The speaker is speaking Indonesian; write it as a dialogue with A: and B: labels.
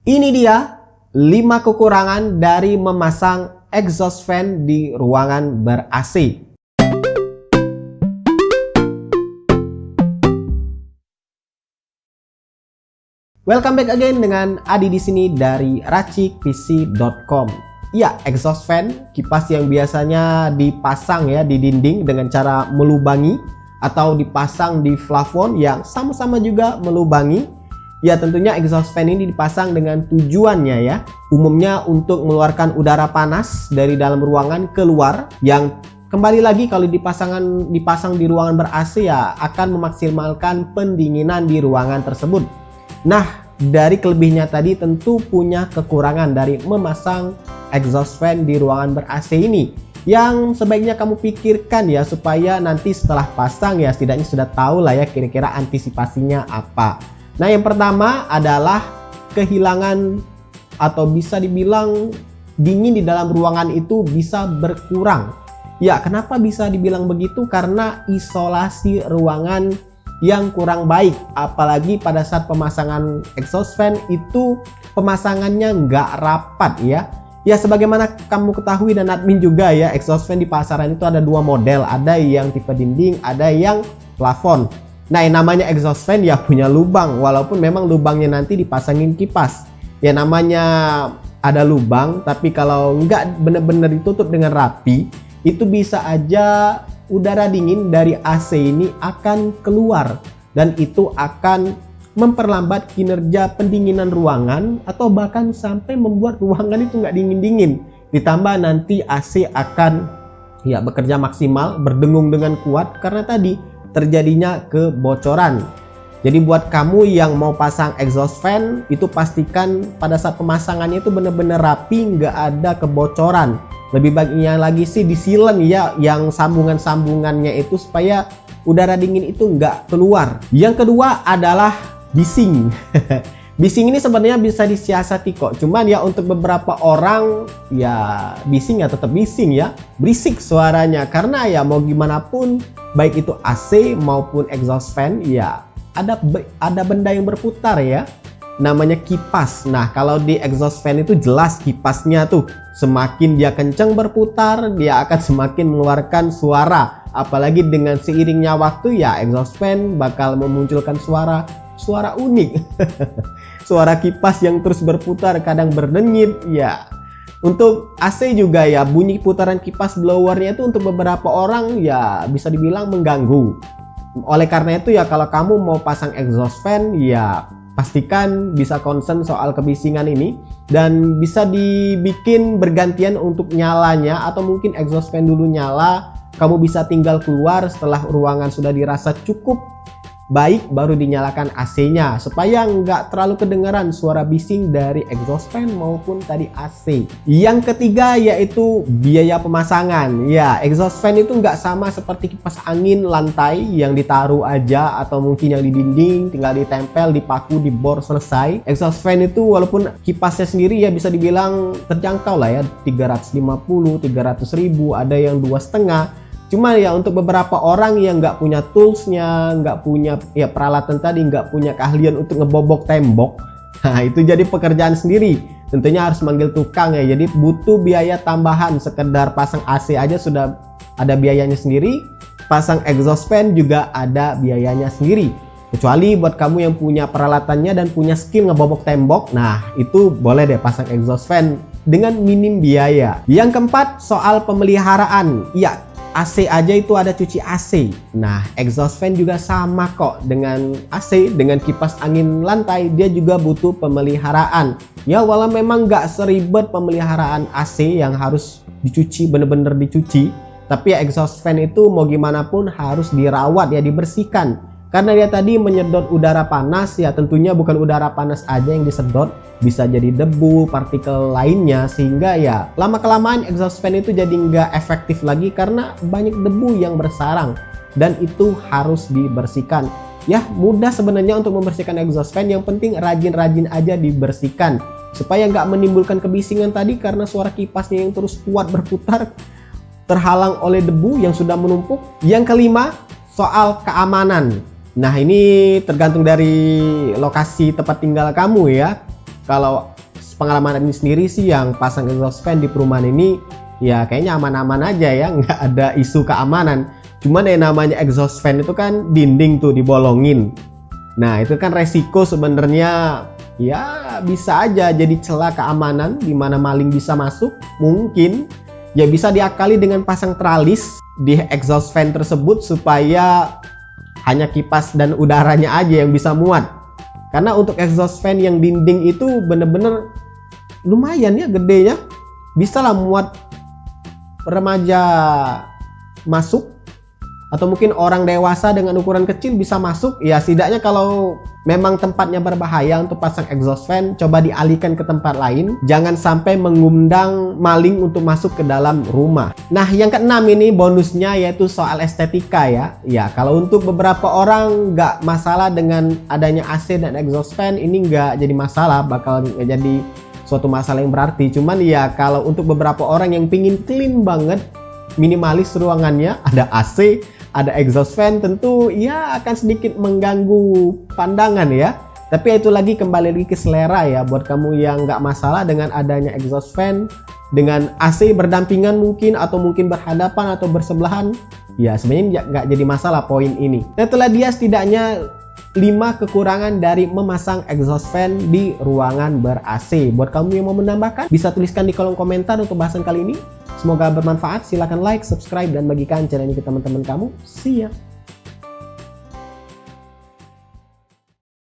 A: Ini dia 5 kekurangan dari memasang exhaust fan di ruangan ber-AC. Welcome back again dengan Adi di sini dari racikpc.com. Ya, exhaust fan, kipas yang biasanya dipasang ya di dinding dengan cara melubangi atau dipasang di plafon yang sama-sama juga melubangi. Ya, tentunya exhaust fan ini dipasang dengan tujuannya ya, umumnya untuk mengeluarkan udara panas dari dalam ruangan keluar, yang kembali lagi kalau dipasang di ruangan ber-AC ya akan memaksimalkan pendinginan di ruangan tersebut. Nah, dari kelebihnya tadi tentu punya kekurangan dari memasang exhaust fan di ruangan ber-AC ini, yang sebaiknya kamu pikirkan ya, supaya nanti setelah pasang ya setidaknya sudah tahu lah ya kira-kira antisipasinya apa. Nah, yang pertama adalah kehilangan atau bisa dibilang dingin di dalam ruangan itu bisa berkurang. Ya, kenapa bisa dibilang begitu? Karena isolasi ruangan yang kurang baik. Apalagi pada saat pemasangan exhaust fan itu pemasangannya nggak rapat ya. Ya, sebagaimana kamu ketahui dan admin juga ya, exhaust fan di pasaran itu ada dua model. Ada yang tipe dinding, ada yang plafon. Nah, yang namanya exhaust fan ya punya lubang, walaupun memang lubangnya nanti dipasangin kipas. Ya, namanya ada lubang, tapi kalau nggak benar-benar ditutup dengan rapi, itu bisa aja udara dingin dari AC ini akan keluar, dan itu akan memperlambat kinerja pendinginan ruangan atau bahkan sampai membuat ruangan itu nggak dingin-dingin. Ditambah nanti AC akan ya bekerja maksimal, berdengung dengan kuat karena tadi terjadinya kebocoran. Jadi buat kamu yang mau pasang exhaust fan, itu pastikan pada saat pemasangannya itu benar-benar rapi, nggak ada kebocoran. Lebih baiknya lagi sih disilen ya yang sambungan-sambungannya itu, supaya udara dingin itu nggak keluar. Yang kedua adalah bising. Bising ini sebenarnya bisa disiasati kok, cuman ya untuk beberapa orang ya bising ya tetap bising ya, berisik suaranya, karena ya mau gimana pun baik itu AC maupun exhaust fan ya ada benda yang berputar ya, namanya kipas. Nah, kalau di exhaust fan itu jelas kipasnya tuh semakin dia kencang berputar, dia akan semakin mengeluarkan suara. Apalagi dengan seiringnya waktu ya exhaust fan bakal memunculkan suara unik. Suara kipas yang terus berputar, kadang berdenyit ya. Untuk AC juga ya, bunyi putaran kipas blowernya itu untuk beberapa orang ya bisa dibilang mengganggu. Oleh karena itu ya, kalau kamu mau pasang exhaust fan ya pastikan bisa concern soal kebisingan ini, dan bisa dibikin bergantian untuk nyalanya, atau mungkin exhaust fan dulu nyala, kamu bisa tinggal keluar setelah ruangan sudah dirasa cukup baik baru dinyalakan AC-nya, supaya nggak terlalu kedengaran suara bising dari exhaust fan maupun tadi AC. Yang ketiga yaitu biaya pemasangan. Ya, exhaust fan itu nggak sama seperti kipas angin lantai yang ditaruh aja, atau mungkin yang di dinding tinggal ditempel, dipaku, dibor, selesai. Exhaust fan itu walaupun kipasnya sendiri ya bisa dibilang terjangkau lah ya, 350, 300 ribu, ada yang 2,5. Cuma ya untuk beberapa orang yang nggak punya toolsnya, nggak punya ya peralatan tadi, nggak punya keahlian untuk ngebobok tembok, nah itu jadi pekerjaan sendiri. Tentunya harus manggil tukang ya, jadi butuh biaya tambahan. Sekedar pasang AC aja sudah ada biayanya sendiri, pasang exhaust fan juga ada biayanya sendiri. Kecuali buat kamu yang punya peralatannya dan punya skill ngebobok tembok, nah itu boleh deh pasang exhaust fan dengan minim biaya. Yang keempat, soal pemeliharaan. Ya, AC aja itu ada cuci AC. Nah, exhaust fan juga sama kok dengan AC, dengan kipas angin lantai, dia juga butuh pemeliharaan. Ya, walau memang nggak seribet pemeliharaan AC yang harus dicuci, bener-bener dicuci, tapi ya exhaust fan itu mau gimana pun harus dirawat ya, dibersihkan. Karena dia tadi menyedot udara panas ya, tentunya bukan udara panas aja yang disedot, bisa jadi debu, partikel lainnya, sehingga ya lama-kelamaan exhaust fan itu jadi nggak efektif lagi karena banyak debu yang bersarang, dan itu harus dibersihkan. Ya, mudah sebenarnya untuk membersihkan exhaust fan, yang penting rajin-rajin aja dibersihkan supaya nggak menimbulkan kebisingan tadi, karena suara kipasnya yang terus kuat berputar terhalang oleh debu yang sudah menumpuk. Yang kelima, soal keamanan. Nah, ini tergantung dari lokasi tempat tinggal kamu ya. Kalau pengalaman ini sendiri sih yang pasang exhaust fan di perumahan ini ya kayaknya aman-aman aja ya, nggak ada isu keamanan. Cuman yang namanya exhaust fan itu kan dinding tuh dibolongin. Nah itu kan resiko sebenarnya ya bisa aja jadi celah keamanan di mana maling bisa masuk. Mungkin ya bisa diakali dengan pasang tralis di exhaust fan tersebut supaya hanya kipas dan udaranya aja yang bisa muat. Karena untuk exhaust fan yang dinding itu bener-bener lumayan ya gedenya, bisa lah muat remaja masuk, atau mungkin orang dewasa dengan ukuran kecil bisa masuk. Ya setidaknya kalau memang tempatnya berbahaya untuk pasang exhaust fan, coba dialihkan ke tempat lain, jangan sampai mengundang maling untuk masuk ke dalam rumah. Nah yang keenam ini bonusnya yaitu soal estetika ya. Ya kalau untuk beberapa orang nggak masalah dengan adanya AC dan exhaust fan, ini nggak jadi masalah, bakal jadi suatu masalah yang berarti. Cuman ya kalau untuk beberapa orang yang pingin clean banget, minimalis ruangannya, ada AC, ada exhaust fan, tentu ya akan sedikit mengganggu pandangan ya. Tapi itu lagi kembali lagi ke selera ya. Buat kamu yang nggak masalah dengan adanya exhaust fan dengan AC berdampingan mungkin, atau mungkin berhadapan atau bersebelahan, ya sebenarnya nggak jadi masalah poin ini. Nah itulah dia setidaknya 5 kekurangan dari memasang exhaust fan di ruangan ber-AC. Buat kamu yang mau menambahkan, bisa tuliskan di kolom komentar untuk bahasan kali ini. Semoga bermanfaat. Silahkan like, subscribe, dan bagikan channel ini ke teman-teman kamu. See ya!